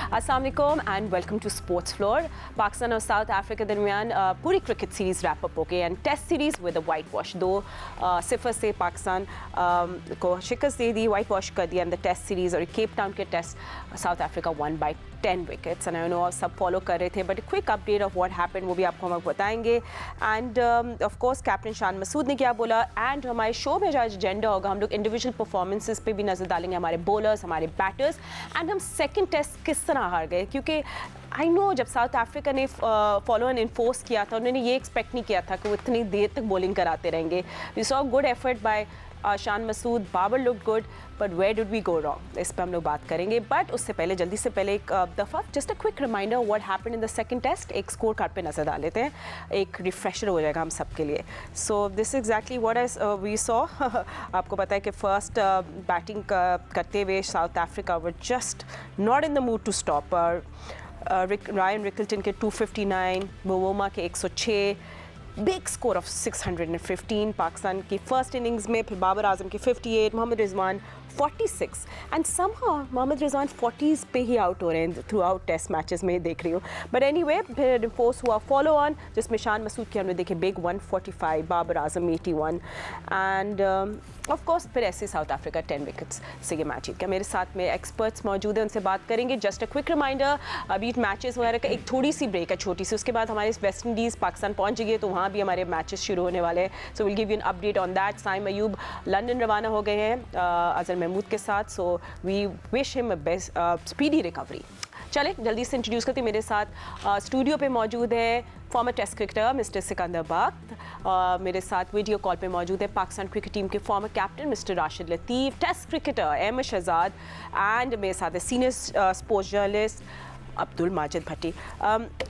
अस्सलाम वालेकुम and welcome to sports floor. Pakistan और साउथ अफ्रीका दरमियान पूरी क्रिकेट सीरीज़ रैप अप हो गई and test series with a whitewash. 2-0 से पाकिस्तान को शिकस्त दे दी, वाइट वॉश कर दिया इन द टेस्ट सीरीज़। और केप टाउन के test South Africa one by 10 wickets and I know सब फॉलो कर रहे थे, but quick update of what happened वो भी आपको हम बताएंगे। And of course captain Shan Masood ने क्या बोला, एंड हमारे शो में जो एजेंडा होगा हम लोग इंडिविजुअल परफॉर्मेंसेस पे भी नजर डालेंगे, हमारे बॉलर्स, हमारे बैटर्स, एंड हम सेकंड टेस्ट किस तरह हार गए। क्योंकि आई नो जब साउथ अफ्रीका ने फॉलो एंड इन्फोर्स किया था, उन्होंने ये एक्सपेक्ट नहीं किया था कि वो इतनी देर तक बॉलिंग कराते रहेंगे। We saw good effort by Shan Masood, Babar looked good, but where did we go wrong, इस पर हम लोग बात करेंगे। बट उससे पहले जल्दी से पहले एक दफ़ा just a quick reminder what happened in the second test. एक स्कोर कार्ड पे नजर डाल लेते हैं, एक रिफ्रेशर हो जाएगा हम सब के लिए। So this exactly what we saw. आपको पता है कि फर्स्ट बैटिंग करते हुए South Africa were just not in the mood to stop. Ryan Rickelton के 259, मोवोमा के 106, बिग स्कोर ऑफ 615 पाकिस्तान की फर्स्ट इनिंग्स में। फिर बाबर आजम के 58, Mohammad Rizwan 46, and somehow Mohammad Rizwan 40s पे ही आउट हो रहे हैं थ्रू आउट टेस्ट मैचेस में, देख रही हूँ। बट एनीवे फिर रिपोर्स हुआ फॉलो ऑन, जिसमें शान मसूद के हमने देखे big 145, Babar Azam 81, and of course फिर ऐसे साउथ अफ्रीका 10 विकेट्स से ये मैच जीत गया। मेरे साथ में एक्सपर्ट्स मौजूद हैं, उनसे बात करेंगे। जस्ट अ क्विक रिमाइंडर, अभी मैचेस वगैरह का एक थोड़ी सी ब्रेक है छोटी सी, उसके बाद हमारे वेस्ट इंडीज़ पाकिस्तान पहुँच गई है, तो वहाँ भी हमारे मैचेस शुरू होने वाले हैं। So will give you an update on that. Saim Ayub London रवाना हो गए हैं अजहर महमूद के साथ, so we wish him best speedy recovery. चले जल्दी से इंट्रोड्यूस करती हूँ। मेरे साथ स्टूडियो पे मौजूद है former test cricketer mister Sikandar Bakht, मेरे साथ वीडियो कॉल पे मौजूद है पाकिस्तान क्रिकेट टीम के former captain mister Rashid Latif, test cricketer Ahmed Shehzad, and मेरे साथ है senior sports journalist Abdul Majid Bhatti.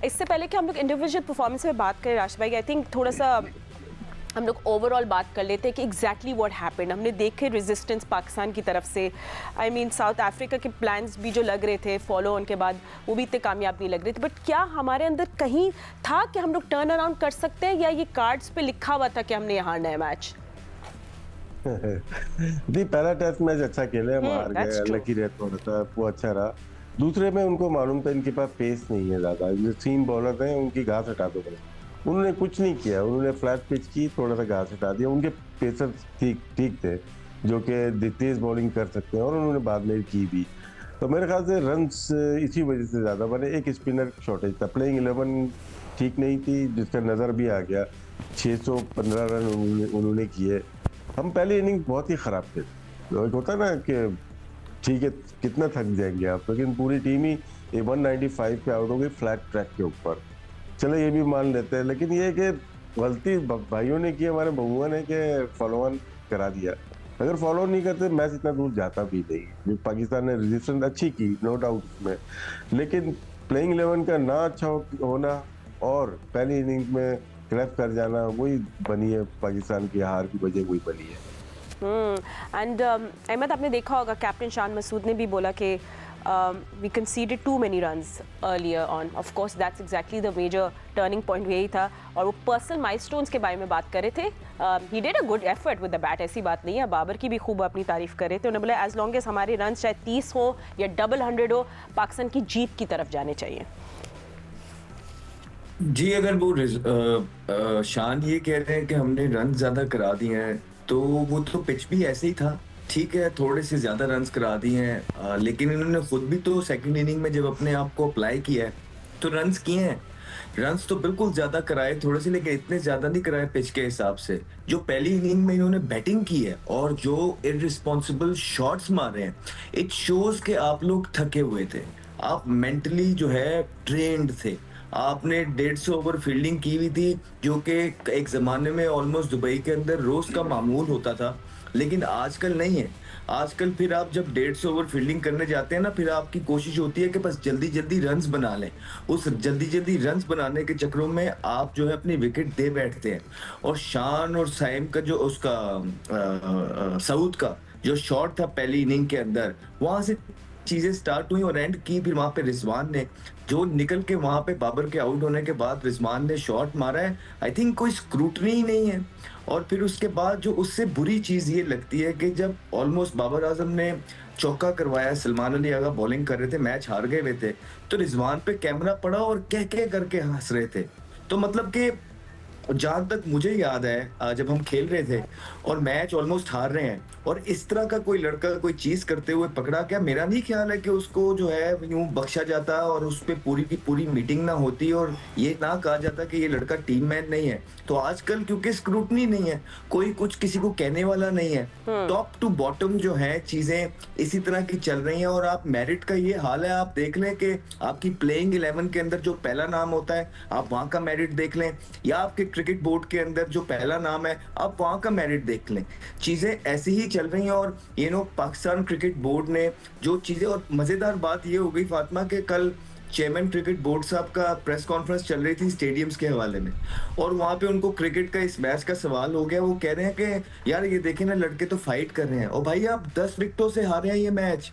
इससे पहले कि हम लोग इंडिविजुअल परफॉर्मेंस में बात करें राशिद भाई, आई थिंक थोड़ा सा हम लोग ओवरऑल बात कर लेते हैं कि एग्जैक्टली व्हाट हैपेंड। हमने देखे रेजिस्टेंस पाकिस्तान की तरफ से, आई मीन साउथ अफ्रीका के प्लान्स भी जो लग रहे थे फॉलो ऑन के बाद, वो भी इतने कामयाब नहीं लग रहे थे। बट क्या हमारे अंदर कहीं था कि हम लोग टर्न अराउंड कर सकते हैं, या ये कार्ड्स पे लिखा हुआ था कि हमने ये हारना है मैच? जी, पहला टेस्ट मैच अच्छा खेले, हम हार गए, लकी रेट थोड़ा सा वो अच्छा रहा। दूसरे में उनको मालूम था इनके पास पेस नहीं है ज़्यादा, जो सीम बॉलर हैं उनकी घास हटा दो, उन्होंने कुछ नहीं किया, उन्होंने फ्लैट पिच की, थोड़ा सा घास हटा दिया। उनके पेसर ठीक थे जो कि तेज बॉलिंग कर सकते हैं, और उन्होंने बाद में की भी। तो मेरे ख्याल से रन्स इसी वजह से ज़्यादा बने, एक स्पिनर शॉर्टेज था, प्लेइंग 11 ठीक नहीं थी, जिसका नज़र भी आ गया। 615 रन उन्होंने किए। हम पहली इनिंग बहुत ही ख़राब थे। तो एक होता ना कि ठीक है कितना थक जाएंगे आप, लेकिन पूरी टीम ही 195 पे आउट हो गई फ्लैट ट्रैक के ऊपर। चलो ये भी मान लेते हैं, लेकिन ये कि गलती भाइयों ने की, हमारे बहुआ ने कि फॉलो ऑन करा दिया। अगर फॉलो नहीं करते मैच इतना दूर जाता भी नहीं। पाकिस्तान ने रेजिस्टेंस अच्छी की, नो डाउट में, लेकिन प्लेइंग 11 का ना अच्छा होना और पहली इनिंग में क्रैश कर जाना, वही बनी है पाकिस्तान की हार की वजह, वही बनी है। एंड अहमद, आपने देखा होगा कैप्टन शान मसूद ने भी बोला कि we conceded too many runs earlier on. Of course, that's exactly the major turning point यही था, और वो पर्सनल माइलस्टोन्स के बारे में बात कर रहे थे। He did a good effort with the bat, ऐसी बात नहीं है। बाबर की भी खूब अपनी तारीफ कर रहे थे। उन्होंने बोला एज लॉन्ग एज हमारे रन चाहे 30 हो या डबल 100 हो, पाकिस्तान की जीत की तरफ जाने चाहिए। जी, अगर वो शान ये कह रहे हैं कि हमने रन ज्यादा करा दिए हैं, तो वो तो पिच भी ऐसे ही था, ठीक है, थोड़े से ज्यादा रन्स करा दिए हैं, लेकिन इन्होंने खुद भी तो सेकंड इनिंग में जब अपने आप को अप्लाई किया है तो रन्स किए हैं। रन्स तो बिल्कुल ज्यादा कराए थोड़े से, लेकिन इतने ज्यादा नहीं कराए पिच के हिसाब से। जो पहली इनिंग में इन्होंने बैटिंग की है और जो इररिस्पॉन्सिबल शॉट्स मारे हैं, इट शोज के आप लोग थके हुए थे, आप मेंटली जो है ट्रेंड थे। आपने 150 ओवर फील्डिंग की हुई थी, जो कि एक जमाने में ऑलमोस्ट दुबई के अंदर रोज का मामूल होता था, लेकिन आजकल नहीं है। आजकल फिर आप जब 150 ओवर फील्डिंग करने जाते हैं ना, फिर आपकी कोशिश होती है कि बस जल्दी जल्दी रन्स बना लें। उस जल्दी जल्दी रन्स बनाने के चक्करों में आप जो है अपनी विकेट दे बैठते हैं। और शान और साइम का जो उसका सऊद का जो शॉट था पहली इनिंग के अंदर, वहां से चीजें स्टार्ट हुई और एंड की फिर वहां पे रिजवान ने जो निकल के वहां पे बाबर के आउट होने के बाद रिजवान ने शॉट मारा है, आई थिंक कोई स्क्रूटनी ही नहीं है। और फिर उसके बाद जो उससे बुरी चीज ये लगती है कि जब ऑलमोस्ट बाबर आजम ने चौका करवाया, सलमान अली आगा बॉलिंग कर रहे थे, मैच हार गए हुए थे, तो रिजवान पे कैमरा पड़ा और कह करके हंस रहे थे। तो मतलब कि जहां तक मुझे याद है जब हम खेल रहे थे और मैच ऑलमोस्ट हार रहे हैं और इस तरह का कोई लड़का कोई चीज करते हुए पकड़ा गया, मेरा नहीं ख्याल है कि उसको जो है यूं बख्शा जाता और उस पे पूरी की पूरी मीटिंग ना होती और ये ना कहा जाता कि ये लड़का टीम मैन नहीं है। तो आजकल क्योंकि स्क्रूटनी नहीं है, कोई कुछ किसी को कहने वाला नहीं है, टॉप टू बॉटम जो है चीजें इसी तरह की चल रही हैं। और आप मेरिट का ये हाल है, आप देख लें कि आपकी प्लेइंग 11 के अंदर जो पहला नाम होता है आप वहां का मेरिट देख लें, या आपके क्रिकेट बोर्ड के अंदर जो पहला नाम है आप वहां का मेरिट देख लें। चीजें ऐसी ही चल रही हैं। और पाकिस्तान क्रिकेट बोर्ड ने जो चीजें, और मजेदार बात ये हो गई फातिमा के कल चेयरमैन क्रिकेट बोर्ड साहब का प्रेस कॉन्फ्रेंस चल रही थी स्टेडियम्स के हवाले में, और वहां पे उनको क्रिकेट का इस मैच का सवाल हो गया। वो कह रहे हैं कि यार ये देखें ना, लड़के तो फाइट कर रहे हैं, और भाई आप 10 विकेटों से हारे हैं ये मैच,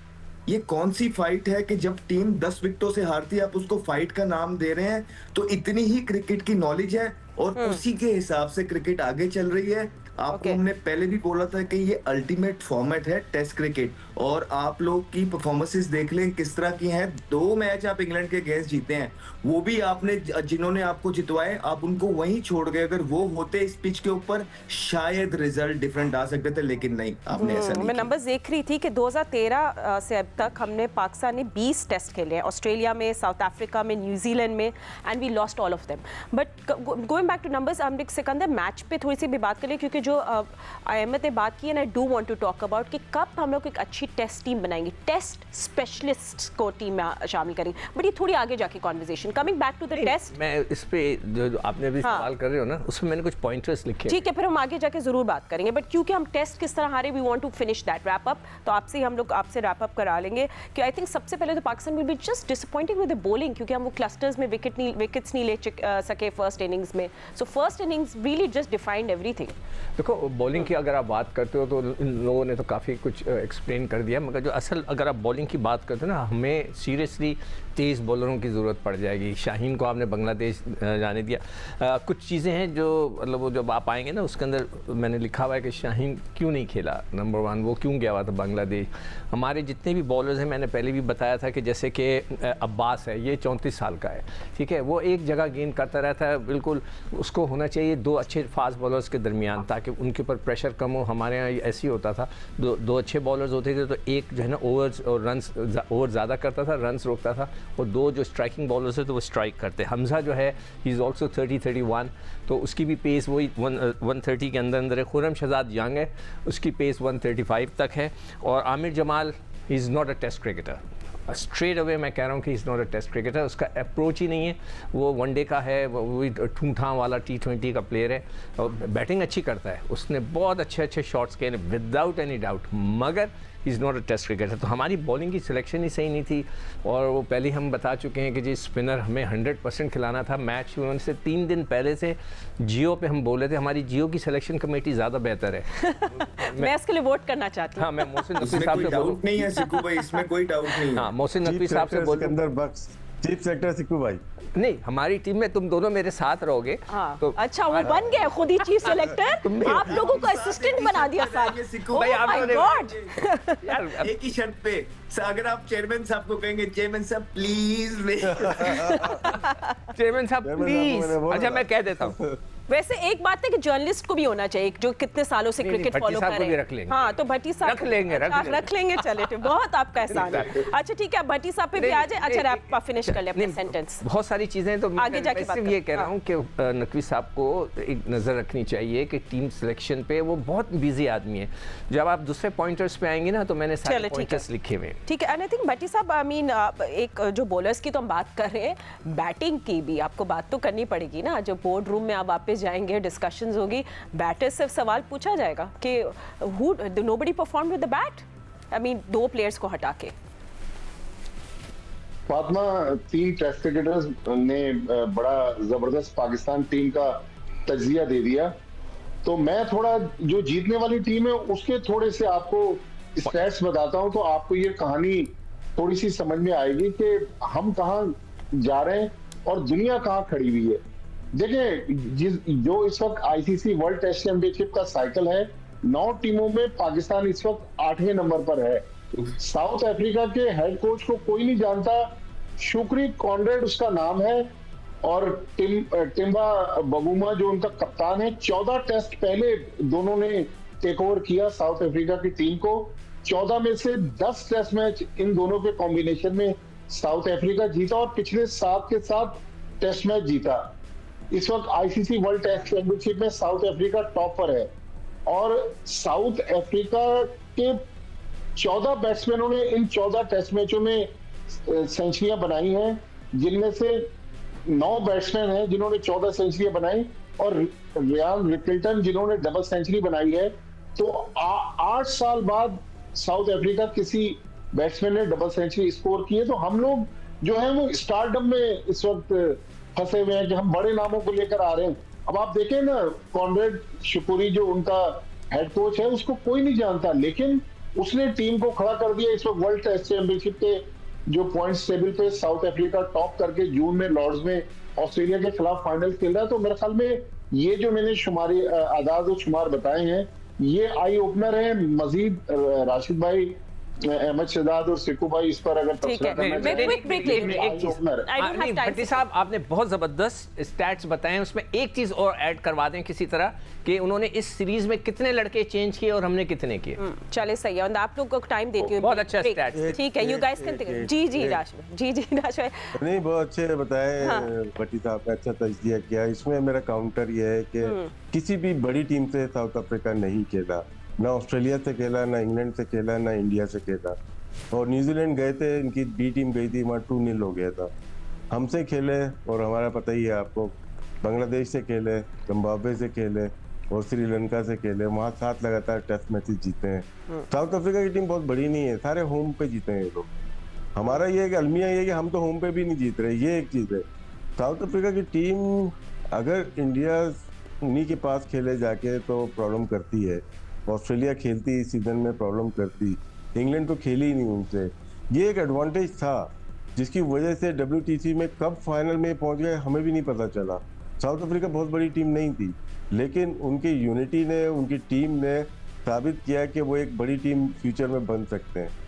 ये कौन सी फाइट है कि जब टीम 10 विकेटों से हारती है आप उसको फाइट का नाम दे रहे हैं। तो इतनी ही क्रिकेट की नॉलेज है और उसी के हिसाब से क्रिकेट आगे चल रही है। आपको हमने पहले भी बोला था कि ये अल्टीमेट फॉर्मेट है टेस्ट क्रिकेट, और आप लोग की परफॉर्मेंसेस देख लें किस तरह की हैं। 2 मैच आप इंग्लैंड के अगेंस्ट जीते हैं, वो भी आपने जिन्होंने आपको जितवाए आप उनको वहीं छोड़ गए। अगर वो होते इस पिच के ऊपर शायद रिजल्ट डिफरेंट आ सकते थे, लेकिन नहीं, आपने ऐसा नहीं। मैं नंबर्स देख रही थी कि 2013 से अब तक हमने पाकिस्तान ने 20 टेस्ट खेले हैं, ऑस्ट्रेलिया में, साउथ अफ्रीका में, न्यूजीलैंड में, and we lost all of them. But going back to numbers, हम सिकंदर मैच पे थोड़ी सी भी बात करें, क्योंकि जो अहमद ने बात की है, I do want to talk about कि कब हम लोग एक अच्छी टेस्ट टीम बनाएंगे, टेस्ट स्पेशलिस्ट को टीम में शामिल करेंगे। बट ये थोड़ी आगे जाके conversation, coming back to the test. मैं इस पे जो आपने अभी सवाल कर रहे हो ना, उसमें मैंने कुछ पॉइंटर्स लिखे। ठीक है, फिर हम आगे जाके जरूर बात करेंगे, बट क्योंकि हम टेस्ट किस तरह हारे, we want to finish that wrap up, तो आपसे हम लोग आपसे रैप अप करा लेंगे कि आई थिंक सबसे पहले तो Pakistan will be just disappointing with the bowling, क्योंकि हम वो क्लस्टर्स में विकेट्स नहीं ले सके फर्स्ट इनिंग्स में। So first innings really just defined everything. देखो, बॉलिंग की अगर आप बात करते हो तो इन लोगों ने तो काफ़ी कुछ एक्सप्लेन कर दिया, मगर जो असल अगर आप बॉलिंग की बात करते हो ना, हमें सीरियसली तेज़ बॉलरों की ज़रूरत पड़ जाएगी। शाहीन को आपने बांग्लादेश जाने दिया, कुछ चीज़ें हैं जो मतलब वो जब आप आएंगे ना उसके अंदर मैंने लिखा हुआ है कि शाहीन क्यों नहीं खेला, नंबर 1 वो क्यों गया हुआ था बांग्लादेश। हमारे जितने भी बॉलर्स हैं, मैंने पहले भी बताया था कि जैसे कि अब्बास है, ये 34 साल का है, ठीक है, वो एक जगह गेंद करता रहता है, बिल्कुल उसको होना चाहिए 2 अच्छे फास्ट बॉलर्स के दरमियान, ताकि उनके ऊपर प्रेशर कम हो। हमारे यहाँ ऐसे ही होता था, दो अच्छे बॉलर्स होते थे तो एक जो है ना ओवर्स और रन्स ओवर ज़्यादा करता था, रन्स रोकता था, और 2 जो स्ट्राइकिंग बॉलर्स थे तो वो स्ट्राइक करते। हमजा जो है ही इज़ ऑल्सो 30-31, तो उसकी भी पेस वही 130 के अंदर है। खुर्रम शहजाद यंग है, उसकी पेस 135 तक है। और Aamir Jamal is not a test cricketer, straight away मैं कह रहा हूँ कि is not a test cricketer, उसका अप्रोच ही नहीं है, वो वनडे का है, वही ठूठा वाला T20 का प्लेयर है। और बैटिंग अच्छी करता है, उसने बहुत अच्छे शॉट्स किए विदाउट एनी डाउट, मगर is not a test cricketer. तो हमारी बॉलिंग की सिलेक्शन ही सही नहीं थी, और वो पहले हम बता चुके हैं कि जी स्पिनर हमें 100% खिलाना था। मैच शुरू होने से 3 दिन पहले से जियो पे हम बोले थे हमारी जियो की सिलेक्शन कमेटी ज़्यादा बेहतर है। मैं इसके लिए वोट करना चाहती हूँ। हाँ, मैं मोहसिन नकवी इसमें साहब कोई से डाउट नहीं है सिक्कू भाई, इसमें कोई डाउट नहीं है। हाँ, मोहसिन नकवी साहब से बोल चीफ सेक्टर सिक्कू भाई, नहीं, हमारी टीम में तुम दोनों मेरे साथ रहोगे। हाँ। तो अच्छा, वो बन गए खुद ही चीफ सेलेक्टर, आप लोगों को असिस्टेंट बना दिया साहब। सिक्कू भाई, आप लोगों ने यार एक ही शर्त पे, अगर आप चेयरमैन साहब को कहेंगे चेयरमैन साहब प्लीज, चेयरमैन साहब प्लीज, अच्छा मैं कह देता हूँ। वैसे एक बात है कि जर्नलिस्ट को भी होना चाहिए जो कितने सालों से क्रिकेट फॉलो कर रहे हैं। रख लेंगे। हाँ, तो भट्टी साहब रख लेंगे चले तो बहुत आपका एहसान है। अच्छा ठीक है, भट्टी साहब पे भी आ जाए। अच्छा, रैप फिनिश कर ले अपना सेंटेंस। बहुत सारी चीजें तो आगे जाके बात ये कह रहा हूँ कि नकवी साहब को एक नजर रखनी चाहिए कि टीम सिलेक्शन पे वो बहुत बिजी आदमी है। जब आप दूसरे पॉइंटर्स पे आएंगे ना तो मैंने सारे पॉइंटर्स लिखे हुए। ठीक है, एंड आई थिंक भट्टी साहब, आई मीन एक जो बॉलर्स की तो हम बात कर रहे हैं, बैटिंग की भी आपको बात तो करनी पड़ेगी ना। जब बोर्ड रूम में आप वापस जाएंगे, डिस्कशन होगी, बैटर से सवाल पूछा जाएगा कि who nobody perform with the bat, I mean 2 players को हटा के। फातिमा, 3 टेस्ट क्रिकेटर्स ने बड़ा जबरदस्त पाकिस्तान टीम का तजिया दे दिया, तो मैं थोड़ा जो जीतने वाली टीम है उसके थोड़े से आपको स्टैट्स बताता हूं, तो आपको ये कहानी थोड़ी सी समझ में आएगी कि हम कहाँ जा रहे हैं और दुनिया कहाँ खड़ी हुई है। देखिए, जो इस वक्त आईसीसी वर्ल्ड टेस्ट चैंपियनशिप का साइकिल है, 9 टीमों में पाकिस्तान इस वक्त 8वें नंबर पर है। साउथ अफ्रीका के हेड कोच को कोई नहीं जानता, शुक्री कॉनरेड उसका नाम है, और टिम्बा बगुमा जो उनका कप्तान है। 14 टेस्ट पहले दोनों ने टेक ओवर किया साउथ अफ्रीका की टीम को। 14 में से 10 टेस्ट मैच इन दोनों के कॉम्बिनेशन में साउथ अफ्रीका जीता और पिछले 7 के 7 टेस्ट मैच जीता। इस वक्त आईसीसी वर्ल्ड टेस्ट चैंपियनशिप में साउथ अफ्रीका टॉप पर है और साउथ अफ्रीका के 14 बैट्समैनों ने इन 14 टेस्ट मैचों में सेंचुरियां बनाई हैं, जिनमें से 9 बैट्समैन हैं जिन्होंने 14 सेंचुरियां बनाई और रियान रिकल्टन जिन्होंने डबल सेंचुरी बनाई है। तो 8 साल बाद साउथ अफ्रीका किसी बैट्समैन ने डबल सेंचुरी स्कोर की है। तो हम लोग जो है वो स्टारडम में इस वक्त फंसे हुए हैं कि हम बड़े नामों को लेकर आ रहे हैं। अब आप देखें ना, कॉनरेड शुक्री जो उनका हेड कोच है उसको कोई नहीं जानता, लेकिन उसने टीम को खड़ा कर दिया। इस वक्त वर्ल्ड टेस्ट चैंपियनशिप के जो पॉइंट्स टेबल पे साउथ अफ्रीका टॉप करके जून में लॉर्ड्स में ऑस्ट्रेलिया के खिलाफ फाइनल खेल रहा है। तो मेरे ख्याल में ये जो मैंने शुमारी आदाद और शुमार बताए हैं, ये आई ओपनर है। मजीद राशिद भाई, अहमद शहजाद और सिक्कू भाई इस पर अगर तबसरा करना चाहें। भट्टी साहब, आपने बहुत जबरदस्त स्टैट्स बताए हैं, उसमें एक चीज और ऐड करवा दें किसी तरह कि उन्होंने इस सीरीज में कितने लड़के चेंज किए और हमने कितने किए। चले सही है, आप लोग को टाइम देती हूँ। बहुत अच्छा स्टैट्स। ठीक है, यू गाइस कैन थिंक। जी राश भाई नहीं, बहुत अच्छे बताए भट्टी साहब ने, अच्छा तजजिया किया। इसमें मेरा काउंटर ये है कि किसी भी बड़ी टीम से साउथ अफ्रीका नहीं खेला, ना ऑस्ट्रेलिया से खेला, ना इंग्लैंड से खेला, ना इंडिया से खेला। और न्यूजीलैंड गए थे, इनकी बी टीम गई थी, वहाँ 2-0 हो गया था। हमसे खेले और हमारा पता ही है आपको, बांग्लादेश से खेले, जिम्बाब्वे से खेले और श्रीलंका से खेले, वहाँ 7 लगातार टेस्ट मैचेस जीते हैं। साउथ अफ्रीका की टीम बहुत बड़ी नहीं है, सारे होम पे जीते हैं ये लोग। हमारा ये है कि अलमिया ये है कि हम तो होम पे भी नहीं जीत रहे, ये एक चीज़ है। साउथ अफ्रीका की टीम अगर इंडिया उन्हीं के पास खेले जाके तो प्रॉब्लम करती है। ऑस्ट्रेलिया खेलती इस सीजन में प्रॉब्लम करती, इंग्लैंड तो खेली ही नहीं उनसे। ये एक एडवांटेज था जिसकी वजह से WTC में कब फाइनल में पहुंच गए हमें भी नहीं पता चला। साउथ अफ्रीका बहुत बड़ी टीम नहीं थी, लेकिन उनकी यूनिटी ने, उनकी टीम ने साबित किया कि वो एक बड़ी टीम फ्यूचर में बन सकते हैं।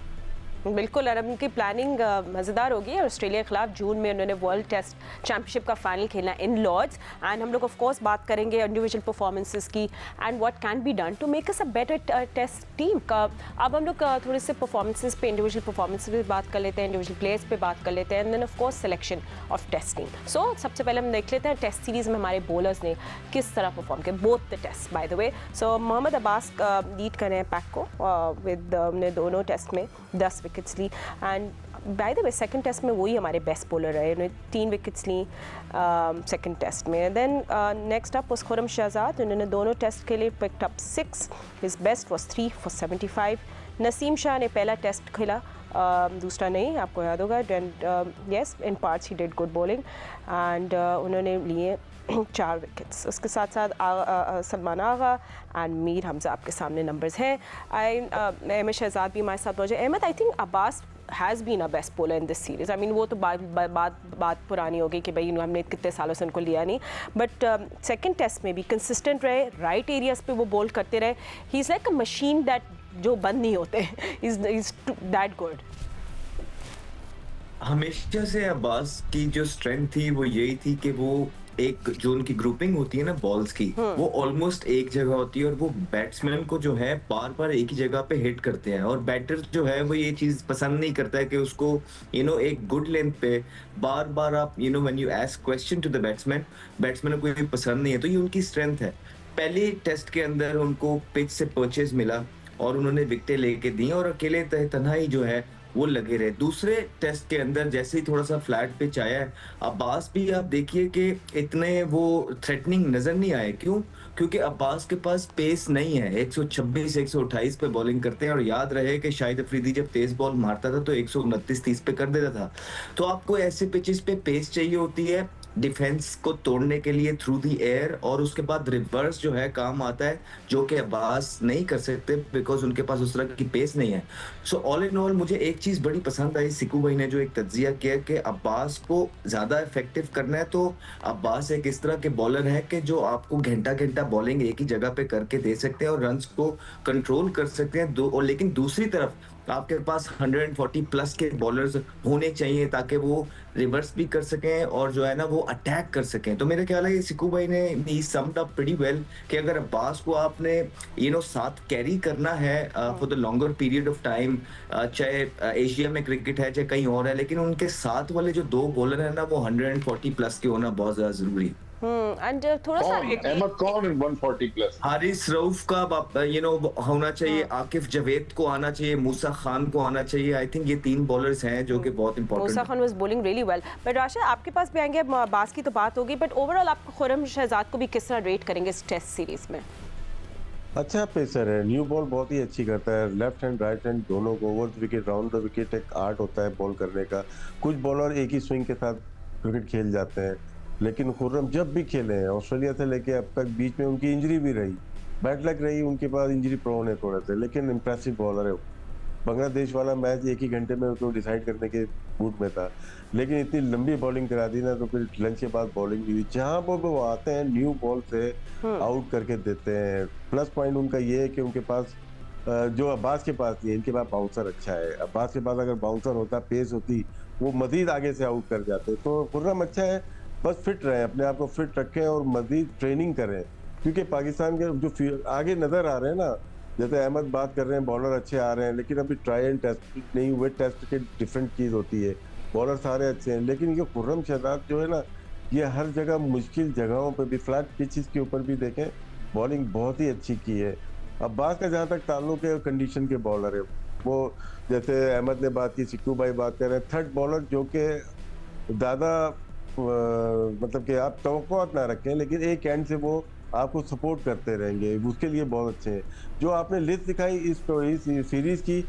बिल्कुल, और उनकी प्लानिंग मज़ेदार होगी। ऑस्ट्रेलिया के खिलाफ जून में उन्होंने वर्ल्ड टेस्ट चैंपियनशिप का फाइनल खेलना इन लॉर्ड्स। एंड हम लोग ऑफ कोर्स बात करेंगे इंडिविजुअल परफॉर्मेंसेस की and what can be done to make us a better test team का। अब हम लोग थोड़े से परफॉर्मेंसेस पे, इंडिविजुअल परफॉर्मेंसेस पे बात कर लेते हैं, इंडिविजुअल प्लेयर्स पे बात कर लेते हैं, and then of course selection of test team. So सबसे पहले हम देख लेते हैं टेस्ट सीरीज़ में हमारे बॉलर्स ने किस तरह परफॉर्म किया, both the test by the way. So Mohammad Abbas lead कर रहे हैं पैक को विद ने दोनों टेस्ट में 10 विकेट्स ली। And by the way second test में वही हमारे बेस्ट बॉलर रहे, उन्होंने 3 विकेट्स ली सेकंड टेस्ट में। Then next up was Khurram Shahzad, उन्होंने दोनों टेस्ट के लिए picked up 6, his best was 3 for 75। Naseem Shah ने पहला टेस्ट खेला, दूसरा नहीं, आपको याद होगा। And yes, in parts he did good bowling and उन्होंने लिए 4 विकेट्स। उसके साथ साथ सलमान आगा एंड मीर हमजा आपके सामने नंबर्स हैं। अहमद शहजाद भी हमारे साथ मौजूद। Ahmad, I think Abbas has been a best bowler in this series. I mean वो तो बात पुरानी हो गई कि भाई हमने कितने सालों से उनको लिया नहीं, बट सेकंड टेस्ट में भी कंसिस्टेंट रहे, राइट एरियाज़ पे वो बॉल करते रहे। He is like a machine that जो बंद नहीं होते, इज़ दैट गुड। हमेशा से अब्बास की जो स्ट्रेंथ थी वो यही थी कि वो एक जो उनकी ग्रुपिंग होती है ना बॉल्स की, वो ऑलमोस्ट एक जगह होती है और वो बैट्समैन को जो है बार बार एक ही जगह पे हिट करते हैं। और बैटर जो है वो ये चीज पसंद नहीं करता है कि उसको एक गुड लेंथ पे बार बार आप when you ask question to the batsman को ये पसंद नहीं है। तो ये उनकी स्ट्रेंथ है। पहले टेस्ट के अंदर उनको पिच से परचेज मिला और उन्होंने विकेटें लेके दी और अकेले तन्हाई जो है वो लगे रहे। दूसरे टेस्ट के अंदर जैसे ही थोड़ा सा फ्लैट पिच आया है, अब्बास भी आप देखिए कि इतने वो थ्रेटनिंग नजर नहीं आए। क्यों? क्योंकि अब्बास के पास पेस नहीं है। 126 128 पे बॉलिंग करते हैं और याद रहे कि शाहिद अफरीदी जब तेज बॉल मारता था तो 129 30 पे कर देता था। तो आपको ऐसे पिचेस पे पेस चाहिए होती है, डिफेंस को तोड़ने के लिए थ्रू द एयर, और उसके बाद रिवर्स जो है काम आता है, जो कि अब्बास नहीं कर सकते बिकॉज उनके पास उस तरह की पेस नहीं है। सो ऑल इन ऑल मुझे एक चीज बड़ी पसंद आई, सिकू भाई ने जो एक तज्जिया किया कि अब्बास को ज्यादा इफेक्टिव करना है, तो अब्बास एक इस तरह के बॉलर है कि जो आपको घंटा घंटा बॉलिंग एक ही जगह पे करके दे सकते हैं और रन्स को कंट्रोल कर सकते हैं और लेकिन दूसरी तरफ आपके पास 140 प्लस के बॉलर्स होने चाहिए ताकि वो रिवर्स भी कर सकें और जो है ना वो अटैक कर सकें। तो मेरा ख्याल है ये सिकू भाई ने ही समड अप प्रीटी वेल कि अगर अब्बास को आपने साथ कैरी करना है for the longer period of time, चाहे एशिया में क्रिकेट है चाहे कहीं और है, लेकिन उनके साथ वाले जो दो बॉलर है ना वो 140 प्लस के होना बहुत ज्यादा जरूरी है। एंड थोड़ा सा अहमद कौन 140 प्लस, हारिस रऊफ का होना चाहिए, आकिफ जावेद को आना चाहिए, मूसा खान को आना चाहिए। आई थिंक ये 3 बॉलर्स हैं जो कि बहुत important Musa Khan was bowling really well. But Rashid आपके पास भी आएंगे, अब्बास की तो बात होगी, बट ओवरऑल आप खुर्रम शहजाद को भी किस तरह रेट करेंगे इस टेस्ट सीरीज में? अच्छा पेसर है, न्यू बॉल बहुत ही अच्छी करता है, लेफ्ट हैंड राइट हैंड दोनों को, over the wicket round the wicket एक आर्ट होता है बॉल करने का। कुछ बॉलर एक ही स्विंग के साथ क्रिकेट खेल जाते हैं, लेकिन खुर्रम जब भी खेले हैं ऑस्ट्रेलिया से लेके अब तक, बीच में उनकी इंजरी भी रही, बैड लक रही, उनके पास इंजरी प्रोन है थोड़े से, लेकिन इंप्रेसिव बॉलर है। बांग्लादेश वाला मैच एक ही घंटे में उसको डिसाइड करने के मूड में था, लेकिन इतनी लंबी बॉलिंग करा दी ना, तो फिर लंच के बाद बॉलिंग भी, जहाँ पर वो आते हैं न्यू बॉल से आउट करके देते हैं। प्लस पॉइंट उनका ये है कि उनके पास जो अब्बास के पास नहीं है, इनके पास बाउंसर अच्छा है। अब्बास के पास अगर बाउंसर होता, पेस होती, वो मजीद आगे से आउट कर जाते। तो खुर्रम अच्छा है, बस फिट रहें, अपने आप को फिट रखें और मजीद ट्रेनिंग करें, क्योंकि पाकिस्तान के जो आगे नजर आ रहे हैं ना, जैसे अहमद बात कर रहे हैं बॉलर अच्छे आ रहे हैं, लेकिन अभी ट्राई एंड टेस्ट नहीं हुए, टेस्ट के डिफरेंट चीज़ होती है, बॉलर सारे अच्छे हैं, लेकिन ये खुर्रम शहजाद जो है ना, ये हर जगह मुश्किल जगहों पर भी, फ्लैट पिचेस के ऊपर भी देखें बॉलिंग बहुत ही अच्छी की है। अब्बास का जहाँ तक ताल्लुक है कंडीशन के बॉलर है वो, जैसे अहमद ने बात की, सिक्कू भाई बात कर रहे हैं, थर्ड बॉलर जो कि ज़्यादा मतलब कि आप तवक्कुआत ना रखें, लेकिन एक एंड से वो आपको सपोर्ट करते रहेंगे, उसके लिए बहुत अच्छे हैं। जो आपने लिस्ट दिखाई इस सीरीज की,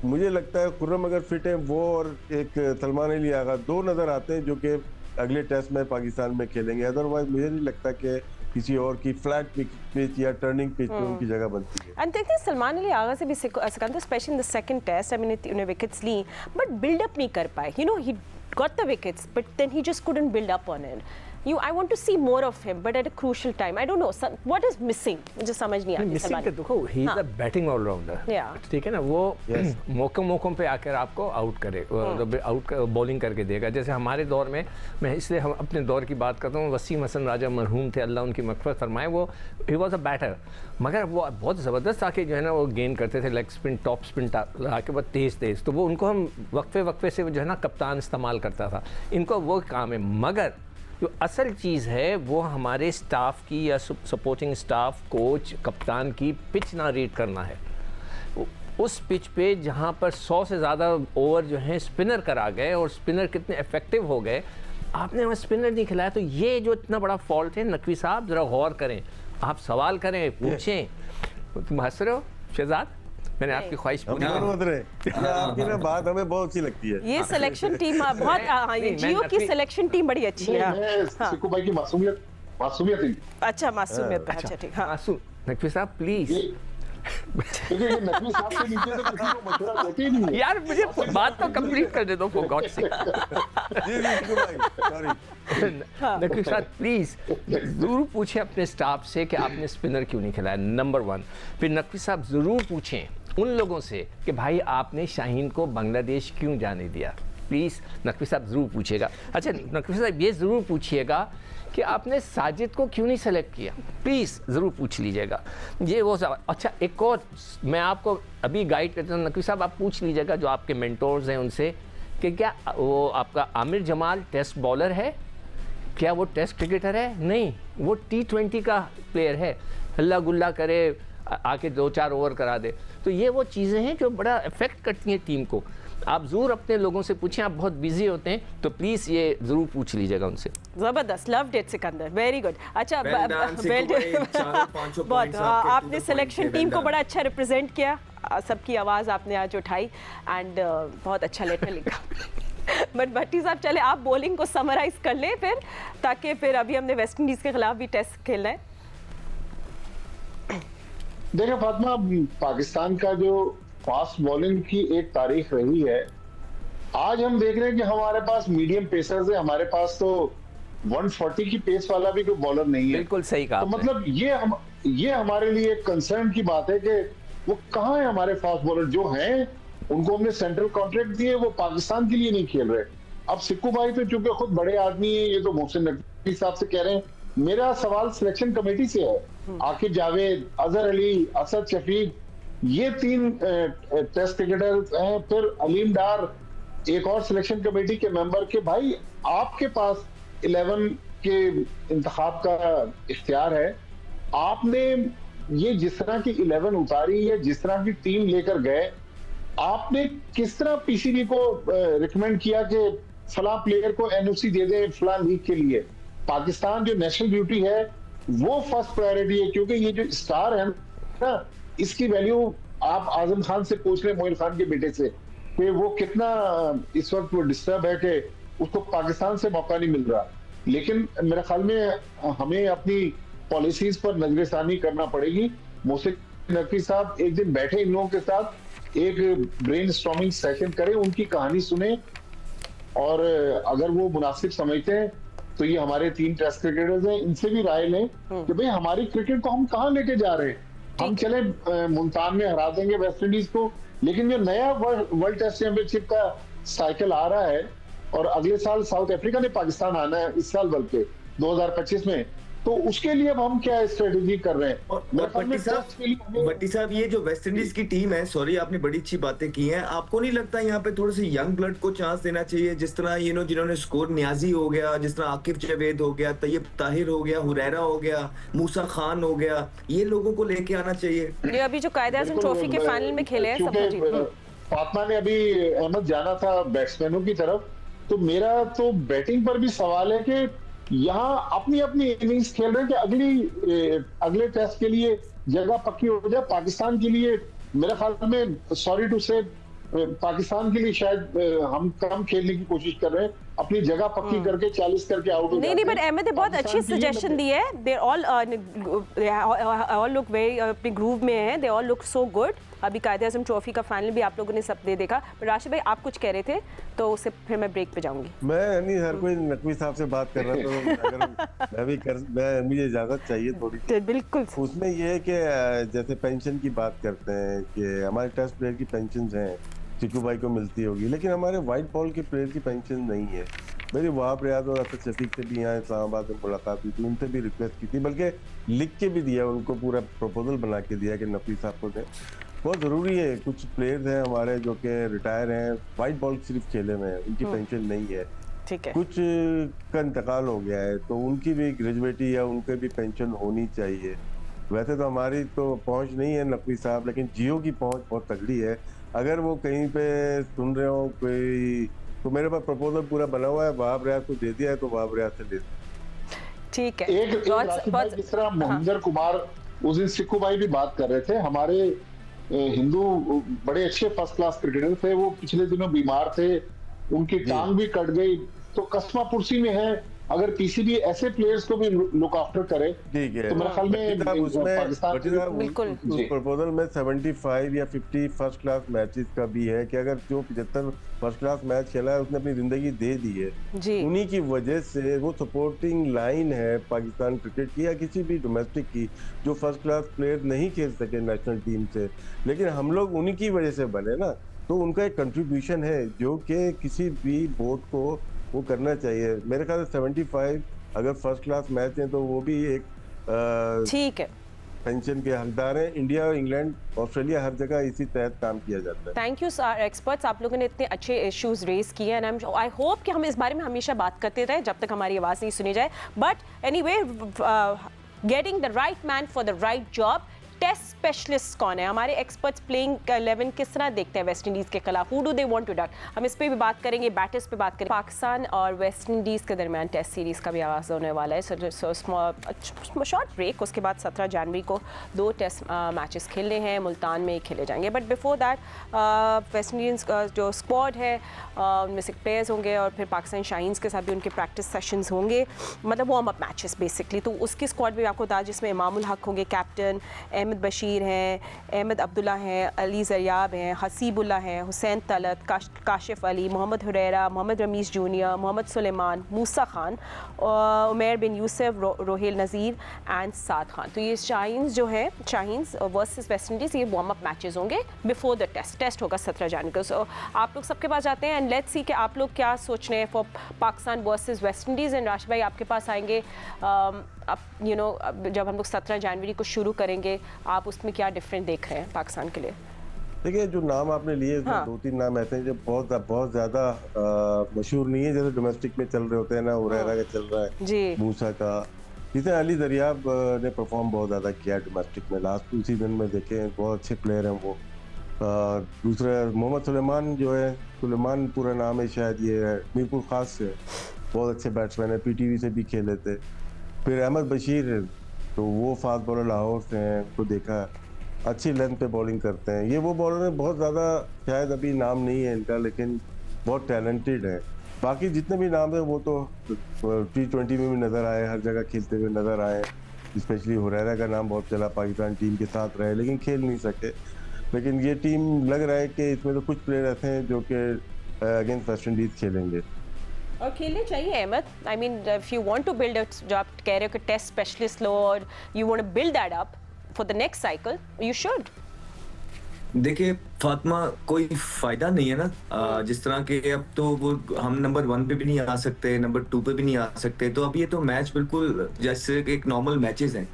मुझे लगता है खुर्रम अगर फिट है वो और एक सलमान अली आगा 2 नज़र आते हैं जो कि अगले टेस्ट में पाकिस्तान में खेलेंगे। अदरवाइज मुझे नहीं लगता कि किसी और की फ्लैट पिच या टर्निंग पिच में उनकी जगह बनती है। एंड देखते सलमान अली आगा से भी Sikandar specially in the second test, I mean उन्हें विकेट्स ली बट बिल्ड अप नहीं कर पाए, ही got the wickets but then he just couldn't build up on it. I want to see more of him but at a crucial time. I don't know what is missing, मुझे समझ नहीं आती। Missing के देखो, he is a batting allrounder, ठीक है ना, वो मौकों पे आकर आपको आउट करे, आउट बॉलिंग करके देगा। जैसे हमारे दौर में, मैं इसलिए हम अपने दौर की बात करता हूँ, वसीम हसन राजा मरहूम थे, अल्लाह उनकी मग़फ़िरत फरमाए, वो ही वाज अ बैटर, मगर वो बहुत ज़बरदस्त आके जो है ना वो गेन करते थे, लेग स्पिन टॉप स्पिन आके बहुत तेज़, तो वो उनको हम वक्फे से जो है ना कप्तान इस्तेमाल करता था, इनको वो काम है। मगर जो असल चीज़ है वो हमारे स्टाफ की या सपोर्टिंग स्टाफ, कोच, कप्तान की पिच ना रीड करना है। उस पिच पे जहाँ पर 100 से ज़्यादा ओवर जो हैं स्पिनर करा गए और स्पिनर कितने इफेक्टिव हो गए, आपने वहाँ स्पिनर नहीं खिलाया, तो ये जो इतना बड़ा फॉल्ट है, नकवी साहब ज़रा गौर करें, आप सवाल करें, पूछें। तुम हंस रहे हो शहजाद, मैंने आपकी ख्वाहिश पूरी आपकी ना बात हमें बहुत अच्छी लगती है। ये सिलेक्शन टीम बहुत, ये जियो की सिलेक्शन टीम बड़ी अच्छी है। सिक्कू भाई की मासूमियत अच्छा मासूमियत, अच्छा ठीक, हाँ मासूम नकवी साहब प्लीज, क्योंकि ये नकवी साहब के नीचे से किसी को मशवरा देते ही नहीं है। यार मुझे बात तो कंप्लीट कर दे दो फॉर गॉड सेक। नकवी साहब प्लीज जरूर पूछें अपने स्टाफ से कि आपने स्पिनर क्यों नहीं खिलाया, नंबर 1। फिर नकवी साहब जरूर पूछें उन लोगों से कि भाई आपने शाहीन को बांग्लादेश क्यों जाने दिया, प्लीज़ नकवी साहब ज़रूर पूछिएगा। अच्छा नकवी साहब ये ज़रूर पूछिएगा कि आपने साजिद को क्यों नहीं सेलेक्ट किया, प्लीज़ ज़रूर पूछ लीजिएगा। ये वो सब। अच्छा एक और मैं आपको अभी गाइड करता हूँ, नकवी साहब आप पूछ लीजिएगा जो आपके मेंटोर्स हैं उनसे कि क्या वो आपका आमिर जमाल टेस्ट बॉलर है, क्या वो टेस्ट क्रिकेटर है? नहीं, वो T20 का प्लेयर है, हल्ला गुल्ला करे, आके 2-4 ओवर करा दे। तो ये वो चीज़ें हैं जो बड़ा इफेक्ट करती हैं टीम को। आप ज़रूर अपने लोगों से पूछें, आप बहुत बिजी होते हैं, तो प्लीज़ ये ज़रूर पूछ लीजिएगा उनसे। ज़बरदस्त, loved it Sikandar, very good. अच्छा बहुत आपने सिलेक्शन टीम को बड़ा अच्छा रिप्रेजेंट किया, सबकी आवाज़ आपने आज उठाई एंड बहुत अच्छा लेटर लिखा। बट भट्टी साहब चले आप बॉलिंग को समराइज कर लें फिर, ताकि फिर अभी हमने वेस्ट इंडीज के खिलाफ भी टेस्ट खेलना है। देखिए फातिमा, पाकिस्तान का जो फास्ट बॉलिंग की एक तारीख रही है, आज हम देख रहे हैं कि हमारे पास मीडियम पेसर्स है, हमारे पास तो 140 की पेस वाला भी कोई बॉलर नहीं है। बिल्कुल सही कहा तो आपने। मतलब ये हमारे लिए एक कंसर्न की बात है कि वो कहाँ है हमारे फास्ट बॉलर जो हैं, उनको हमने सेंट्रल कॉन्ट्रैक्ट दिए, वो पाकिस्तान के लिए नहीं खेल रहे। अब सिक्कू भाई तो चूंकि खुद बड़े आदमी है, ये तो मोहसिन नकवी साहब से कह रहे हैं। मेरा सवाल सिलेक्शन कमेटी से है। आकिब जावेद, अजहर अली, असद शफीक, ये 3 टेस्ट क्रिकेटर हैं, फिर अलीम डार एक और सिलेक्शन कमेटी के मेंबर के। भाई आपके पास 11 के इंतखाब का इख्तियार है, आपने ये जिस तरह की 11 उतारी या जिस तरह की टीम लेकर गए, आपने किस तरह पीसीबी को रिकमेंड किया कि फला प्लेयर को एनओसी दे दे फला लीग के लिए? पाकिस्तान जो नेशनल ड्यूटी है वो फर्स्ट प्रायोरिटी है, क्योंकि ये जो स्टार है ना, इसकी वैल्यू आप आजम खान से पूछ लें, मोइन खान के बेटे से, कि वो कितना इस वक्त वो डिस्टर्ब है कि उसको पाकिस्तान से मौका नहीं मिल रहा। लेकिन मेरे ख्याल में हमें अपनी पॉलिसीज पर नजरसानी करना पड़ेगी। मोहसिन नकवी साहब एक दिन बैठे इन लोगों के साथ, एक ब्रेन स्टॉर्मिंग सेशन करें, उनकी कहानी सुने, और अगर वो मुनासिब समझते हैं तो ये हमारे 3 टेस्ट क्रिकेटर्स हैं, इनसे भी राय लें कि भाई हमारी क्रिकेट को हम कहाँ लेके जा रहे हैं। हम चले मुल्तान में हरा देंगे वेस्ट इंडीज को, लेकिन जो नया वर्ल्ड टेस्ट चैंपियनशिप का साइकिल आ रहा है, और अगले साल साउथ अफ्रीका ने पाकिस्तान आना है, इस साल बल्कि 2025 में, तो उसके लिए अब हम क्या स्ट्रेटेजी कर रहे हैं। और भट्टी साहब, ये जो वेस्ट इंडीज की टीम है, सॉरी आपने बड़ी अच्छी बातें की हैं, आपको नहीं लगता यहाँ पे थोड़े से यंग ब्लड को चांस देना चाहिए? जिस तरह जिन्होंने स्कोर, नियाजी हो गया, जिस तरह आकिब जावेद हो गया, तैयब ताहिर हो गया, हुरैरा हो गया, मूसा खान हो गया, ये लोगों को लेके आना चाहिए। ये अभी जो कायदे-ए-आज़म ट्रॉफी के फाइनल में खेले हैं सब जी। फातिमा ने अभी अहमद जाना था बैट्समैनों की तरफ, तो मेरा तो बैटिंग पर भी सवाल है कि यहाँ अपनी अपनी इनिंग्स खेल रहे हैं कि अगले टेस्ट के लिए जगह पक्की हो जाए। पाकिस्तान के लिए मेरे ख्याल में, सॉरी टू से, पाकिस्तान के लिए शायद हम कम खेलने की कोशिश कर रहे हैं, अपनी जगह पक्की करके 40 करके आउट हो जाते हैं। नहीं, बट अहमद ने बहुत अच्छी सजेशन दी है। दे ऑल लुक वेरी, अपने ग्रूव में हैं, they all look so good. अभी कायदे-ए-आज़म ट्रॉफी का फाइनल भी आप लोगों ने सबने देखा। राशिद भाई, आप कुछ कह रहे थे, तो उससे फिर मैं ब्रेक पे जाऊंगी। मैं नहीं, हर कोई नकवी साहब से बात कर रहा था, तो अगर मुझे इजाजत चाहिए थोड़ी। बिल्कुल। उसमें ये है कि जैसे पेंशन की बात करते हैं कि हमारे टेस्ट प्लेयर की पेंशन हैं, चिकू भाई को मिलती होगी, लेकिन हमारे वाइट बॉल के प्लेयर की पेंशन नहीं है। मेरी वहाब रियाज और असद शफीक से भी यहाँ इस्लामाबाद में मुलाकात हुई थी, उनसे भी रिक्वेस्ट की थी, बल्कि लिख के भी दिया उनको, पूरा प्रपोजल बना के दिया कि नकवी साहब को दें। बहुत ज़रूरी है, कुछ प्लेयर्स हैं हमारे जो कि रिटायर हैं, वाइट बॉल सिर्फ खेले में हैं, उनकी पेंशन नहीं है। ठीक है। कुछ का इंतकाल हो गया है, तो उनकी भी ग्रेजुएटी या उनके भी पेंशन होनी चाहिए। वैसे तो हमारी तो पहुंच नहीं है नकवी साहब, लेकिन जियो की पहुंच बहुत तगड़ी है। अगर वो कहीं पे सुन रहे हो कोई, तो मेरे पास प्रपोजल पूरा बना हुआ है, वहाब रियाज को दे दिया है, तो वहाब रियाज से ले। ठीक है। एक जिस तरह मोहिंदर कुमार, उस दिन सिक्कू भाई भी बात कर रहे थे, हमारे हिंदू बड़े अच्छे फर्स्ट क्लास क्रिकेटर थे, वो पिछले दिनों बीमार थे, उनकी टांग भी कट गई, तो कस्मा पुरसी में है। अगर पीसीबी ऐसे प्लेयर्स को भी लुक आफ्टर करे, ठीक है, तो मेरे ख्याल में पाकिस्तान बिल्कुल प्रपोजल में 75 या 50 फर्स्ट क्लास मैचेस का भी है कि अगर जो 75 फर्स्ट क्लास मैच खेला है, उसने अपनी जिंदगी दे दी है, उन्हीं की वजह से वो सपोर्टिंग लाइन है पाकिस्तान क्रिकेट की या किसी भी डोमेस्टिक की, जो फर्स्ट क्लास प्लेयर नहीं खेल सके नेशनल टीम से, लेकिन हम लोग उन्हीं की वजह से बने ना, तो उनका एक कंट्रीब्यूशन है जो कि किसी भी बोर्ड को वो करना चाहिए। मेरे ख्याल से 75 अगर फर्स्ट क्लास मैच हैं, तो वो भी एक ठीक है पेंशन के हकदार हैं। इंडिया, इंग्लैंड, ऑस्ट्रेलिया, हर जगह इसी तहत काम किया जाता है। थैंक यू सर एक्सपर्ट्स, आप लोगों ने इतने अच्छे इश्यूज रेज किए हैं, एंड आई होप कि हम इस बारे में हमेशा बात करते रहे जब तक हमारी आवाज़ नहीं सुनी जाए। But anyway, getting the right man for the right job, test specialist कौन है, हमारे एक्सपर्ट्स प्लेइंग 11 किस तरह देखते हैं वेस्ट इंडीज़ के खिलाफ, who do they want to duck, हम इस पे भी बात करेंगे, बैटर्स पे बात करेंगे। पाकिस्तान और वेस्ट इंडीज़ के दरमियान टेस्ट सीरीज़ का भी आगाज़ होने वाला है, सो शॉर्ट ब्रेक, उसके बाद 17 जनवरी को 2 टेस्ट मैचेस खेलने हैं, मुल्तान में खेले जाएंगे। But before that West Indies का जो स्क्वाड है उनमें से प्लेयर्स होंगे और फिर पाकिस्तान शाहीन्स के साथ भी उनके प्रैक्टिस सेशंस होंगे, मतलब वार्म अप मैचेस बेसिकली। तो उसकी स्क्वाड भी आपको बता, जिसमें इमामुल हक होंगे कैप्टन, अहमद बशीर हैं, अहमद अब्दुल्ला हैं, अली ज़रियाब हैं, हसीबुल्ला हैं, हुसैन तलत, काशिफ अली, मोहम्मद हुरैरा, मोहम्मद रमीज़ जूनियर, मोहम्मद सुलेमान, मूसा खान, उमैर बिन यूसुफ, रोहेल नज़ीर एंड साद खान। तो ये शाहीन्स जो है, शाहीन्स वर्सेस वेस्ट इंडीज़, ये वार्म अप मैचेस होंगे बिफोर द टेस्ट होगा 17 जनवरी को। सो आप लोग सबके पास जाते हैं एंड लेट्स सी कि आप लोग क्या सोच रहे हैं for Pakistan versus West Indies. And Rashid भाई आपके पास आएंगे, अब जब हम लोग 17 जनवरी को शुरू करेंगे, आप उसमें क्या डिफरेंट देख रहे हैं पाकिस्तान के लिए? देखिए, जो नाम आपने लिए हाँ। 2-3 नाम ऐसे हैं जो बहुत ज़्यादा मशहूर नहीं है, जैसे डोमेस्टिक में चल रहे होते हैं ना, हुरैरा का चल रहा है जी, मूसा का, जिसे अली ज़रियाब ने परफॉर्म बहुत ज़्यादा किया डोमेस्टिक में, लास्ट 2 सीजन में देखें, बहुत अच्छे प्लेयर हैं वो। दूसरा मोहम्मद सुलेमान जो है, सुलेमान पूरा नाम है शायद, ये है मीरपुर खास से, बहुत अच्छे बैट्समैन है, पीटीवी से भी खेले थे। फिर अहमद बशीर, तो वो फास्ट बॉलर लाहौर से हैं, तो देखा अच्छी लेंथ पे बॉलिंग करते हैं। ये वो बॉलर हैं, बहुत ज़्यादा शायद अभी नाम नहीं है इनका, लेकिन बहुत टैलेंटेड है। बाकी जितने भी नाम है वो तो T20 में भी नज़र आए, हर जगह खेलते हुए नज़र आए। स्पेशली हुरैरा का नाम बहुत चला, पाकिस्तान टीम के साथ रहे लेकिन खेल नहीं सके। लेकिन ये टीम लग रहा है कि इसमें तो कुछ प्लेयर ऐसे हैं जो कि अगेंस्ट वेस्ट इंडीज़ खेलेंगे और खेलने चाहिए Ahmad. I mean if you want to build, जो आप कह रहे हो कि टेस्ट स्पेशलिस्ट लो और you want to build that up for the next cycle, you should. देखिए फातिमा, कोई फायदा नहीं है ना, जिस तरह के अब तो वो हम नंबर 1 पे भी नहीं आ सकते, नंबर 2 पे भी नहीं आ सकते, तो अब ये तो मैच बिल्कुल जैसे एक नॉर्मल मैचेस हैं।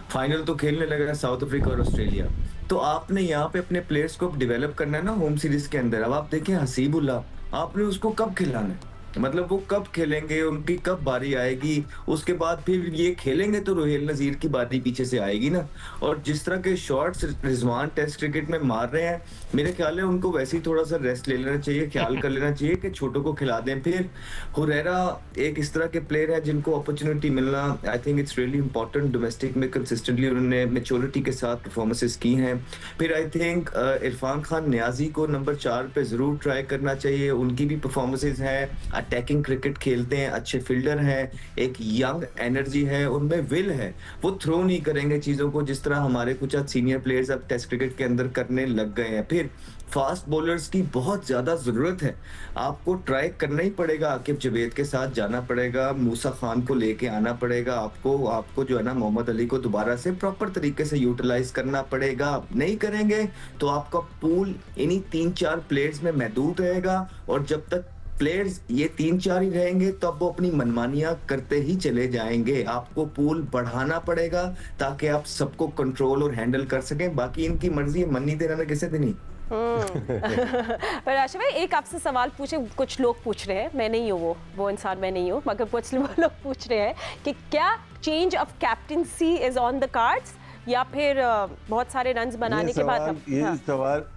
फाइनल तो खेलने लगा साउथ अफ्रीका और ऑस्ट्रेलिया, तो आपने यहाँ पे अपने प्लेयर्स को डेवलप करना है ना होम सीरीज के अंदर। अब आप देखें हसीबुल्ला, आपने उसको कब खिलाना है, मतलब वो कब खेलेंगे, उनकी कब बारी आएगी, उसके बाद फिर ये खेलेंगे तो रोहेल नजीर की बारी पीछे से आएगी ना। और जिस तरह के शॉट्स रिजवान टेस्ट क्रिकेट में मार रहे हैं, मेरे ख्याल है उनको वैसे ही थोड़ा सा रेस्ट ले लेना चाहिए, ख्याल कर लेना चाहिए कि छोटों को खिला दें। फिर हुरैरा एक इस तरह के प्लेयर है जिनको अपॉर्चुनिटी मिलना, I think it's really important. Domestic में कंसिस्टेंटली उन्होंने मेच्योरिटी के साथ परफॉर्मेंसेस की हैं। फिर आई थिंक इरफान खान नियाजी को नंबर 4 पे जरूर ट्राई करना चाहिए, उनकी भी परफॉर्मेंसेस हैं, अटैकिंग क्रिकेट खेलते हैं, अच्छे फील्डर हैं, एक यंग एनर्जी है, उनमें विल है, वो थ्रो नहीं करेंगे चीजों को जिस तरह हमारे कुछ सीनियर प्लेयर्स अब टेस्ट क्रिकेट के अंदर करने लग गए हैं। फिर फास्ट बॉलर्स की बहुत ज्यादा जरूरत है, आपको ट्राई करना ही पड़ेगा, आकिब जवेद के साथ जाना पड़ेगा, मूसा खान को लेके आना पड़ेगा, आपको जो है ना मोहम्मद अली को दोबारा से प्रॉपर तरीके से यूटिलाइज करना पड़ेगा। नहीं करेंगे तो आपका पूल इन्हीं 3-4 प्लेयर्स में महदूद रहेगा, और जब तक प्लेयर्स ये 3-4 ही रहेंगे तब वो अपनी मनमानियां करते ही चले जाएंगे। आपको पूल बढ़ाना पड़ेगा ताकि आप सबको कंट्रोल और हैंडल कर सकें। बाकी इनकी मर्जी है, मन नहीं देना ना किसी दिन ही। पर आशा भाई एक आपसे सवाल पूछे, कुछ लोग पूछ रहे हैं, मैं नहीं हूँ वो इंसान मैं नहीं हूँ, मगर कुछ लोग पूछ रहे हैं कि क्या change of captaincy is on the cards, या फिर बहुत सारे रन्स बनाने के बाद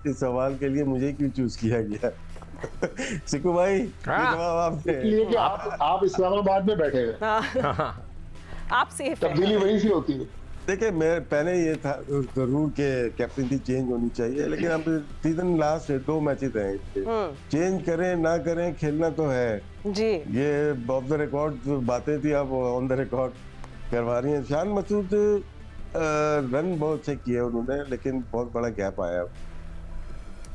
इस सवाल के लिए मुझे क्यों चूज किया गया? सिकू भाई, जवाब आपने, इसलिए कि आप इस्लामाबाद में बैठे हैं, आप सेफ हैं। तब्दीली वहीं से होती है। देखिए, मैं पहले ये था जरूर कि कैप्टनसी चेंज होनी चाहिए, लेकिन अब सीजन लास्ट 2 मैचेस हैं, चेंज करें ना करें खेलना तो है जी। ये ऑफ द रिकॉर्ड बातें थी, अब ऑन द रिकॉर्ड करवा रही हैं। शान मसूद रन बहुत अच्छे किए उन्होंने, लेकिन बहुत बड़ा गैप आया।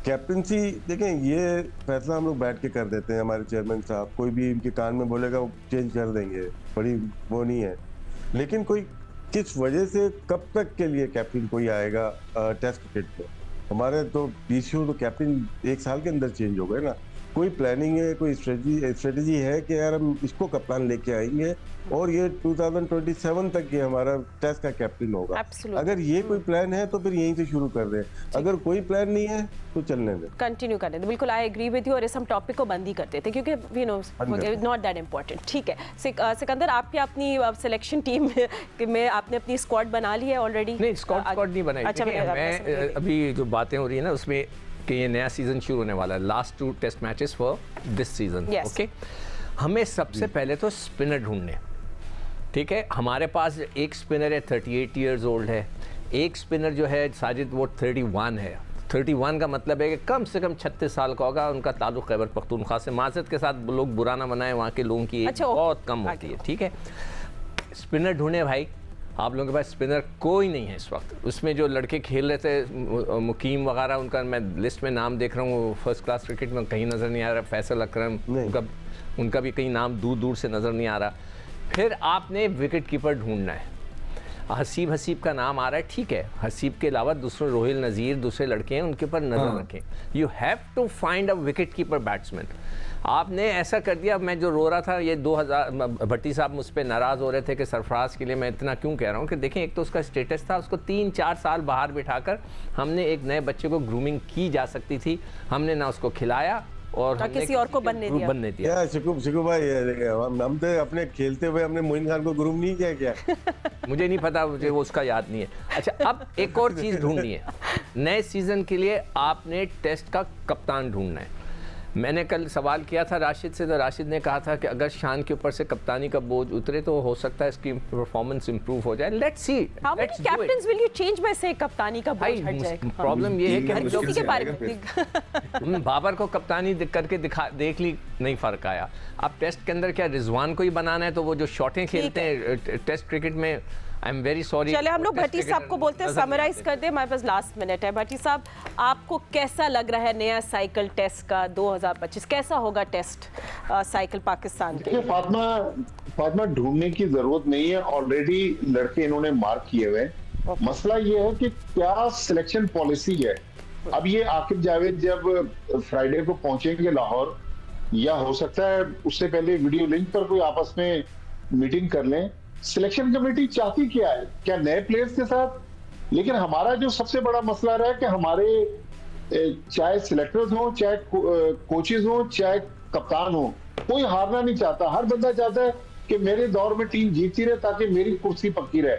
कैप्टनसी देखें, ये फैसला हम लोग बैठ के कर देते हैं, हमारे चेयरमैन साहब, कोई भी इनके कान में बोलेगा वो चेंज कर देंगे, बड़ी वो नहीं है। लेकिन कोई किस वजह से कब तक के लिए कैप्टन कोई आएगा टेस्ट क्रिकेट में? हमारे तो बीसीओ तो कैप्टन 1 साल के अंदर चेंज हो गए ना, कोई प्लानिंग है, कोई स्ट्रेटजी है कि यार हम इसको कप्तान लेके आएंगे और ये 2027 तक ये हमारा टेस्ट का कैप्टन होगा। Absolutely. अगर ये कोई प्लान है तो फिर यहीं से शुरू कर दें, अगर कोई प्लान नहीं है तो चलने दें, कंटिन्यू करने दो। बिल्कुल आई एग्री विद यू, और इस हम टॉपिक को बंद ही कर देते क्योंकि you know not that important. ठीक है सिकंदर, आपकी अपनी सिलेक्शन टीम में आपने अपनी स्क्वाड बना ली है ऑलरेडी? नहीं, स्क्वाड नहीं बनाई। अच्छा, मैं अभी जो बातें हो रही है ना उसमें कि ये नया सीजन शुरू होने वाला है, last 2 test matches for this season. Okay, हमें सबसे पहले तो स्पिनर ढूंढने, ठीक है। हमारे पास एक स्पिनर है 38 इयर्स ओल्ड है, एक स्पिनर जो है साजिद वो 31 है। 31 का मतलब है कि कम से कम 36 साल का होगा। उनका ताल्लुक खैबर पख्तूनख्वा से, माज़रत के साथ लोग बुरा ना बनाए, वहाँ के लोगों की एज बहुत कम होती है, ठीक है। स्पिनर ढूंढे भाई, आप लोगों के पास स्पिनर कोई नहीं है इस वक्त। उसमें जो लड़के खेल रहे थे मुकीम वगैरह, उनका मैं लिस्ट में नाम देख रहा हूँ, फर्स्ट क्लास क्रिकेट में कहीं नज़र नहीं आ रहा। फैसल अकरम, उनका भी कहीं नाम दूर दूर से नज़र नहीं आ रहा। फिर आपने विकेट कीपर ढूंढना है। हसीब का नाम आ रहा है, ठीक है। हसीब के अलावा दूसरे रोहिल नज़ीर, दूसरे लड़के हैं, उनके ऊपर नज़र रखें। You have to find a wicket keeper batsman. आपने ऐसा कर दिया, मैं जो रो रहा था ये 2000, भट्टी साहब मुझ पर नाराज़ हो रहे थे कि सरफराज के लिए मैं इतना क्यों कह रहा हूँ कि देखें, एक तो उसका स्टेटस था, उसको 3-4 साल बाहर बिठाकर हमने एक नए बच्चे को ग्रूमिंग की जा सकती थी। हमने ना उसको खिलाया और हमने किसी और को बनने दिया। क्या शिकू भाई, हम तो अपने खेलते हुए हमने मोइन खान को ग्रूम नहीं किया क्या? मुझे नहीं पता, मुझे वो उसका याद नहीं है। अच्छा, अब एक और चीज़ ढूंढनी है। नए सीज़न के लिए आपने टेस्ट का कप्तान ढूंढना है। मैंने कल सवाल किया था राशिद से, तो राशिद ने कहा था कि अगर शान के ऊपर से कप्तानी का बोझ उतरे तो हो सकता है इसकी परफॉर्मेंस इंप्रूव हो जाए। Let's see how many captains will you change bye से कप्तानी का बोझ हट जाएगा। प्रॉब्लम ये है कि उसी के बारे में बाबर को कप्तानी करके देख ली, नहीं फर्क आया। अब टेस्ट के अंदर क्या रिजवान को ही बनाना है, तो वो जो शॉटें खेलते हैं टेस्ट क्रिकेट में, आई एम वेरी सॉरी। चले हम लोग भट्टी साहब को बोलते हैं समराइज कर दे, हमारे पास लास्ट मिनट है। भट्टी साहब, आपको कैसा लग रहा है नया साइकिल टेस्ट का 2025? कैसा होगा टेस्ट साइकिल पाकिस्तान के लिए? फातिमा, ढूंढने की जरूरत नहीं है, ऑलरेडी लड़के इन्होंने मार्क किए हुए। मसला ये है कि क्या सिलेक्शन पॉलिसी है। अब ये आकिब जावेद जब फ्राइडे को पहुंचेंगे लाहौर, या हो सकता है उससे पहले वीडियो लिंक पर कोई आपस में मीटिंग कर लें। सिलेक्शन कमेटी चाहती क्या है, क्या नए प्लेयर्स के साथ? लेकिन हमारा जो सबसे बड़ा मसला रहा है कि हमारे चाहे सिलेक्टर्स हो, चाहे कोचेज हो, चाहे कप्तान हो, कोई हारना नहीं चाहता। हर बंदा चाहता है कि मेरे दौर में टीम जीतती रहे ताकि मेरी कुर्सी पक्की रहे।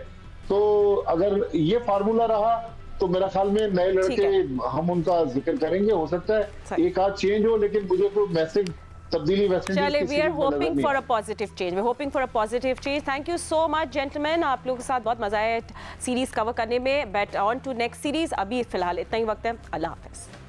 तो अगर ये फार्मूला रहा तो मेरा ख्याल में नए लड़के हम उनका जिक्र करेंगे। हो सकता है एक आध चेंज हो, लेकिन मुझे कोई मैसेज तब्दीली चले, we are hoping for a positive change, we hoping for a positive change. Thank you so much gentleman, आप लोगों के साथ बहुत मजा आया सीरीज कवर करने में। But on to next series, अभी फिलहाल इतना ही वक्त है। अल्लाह हाफिज।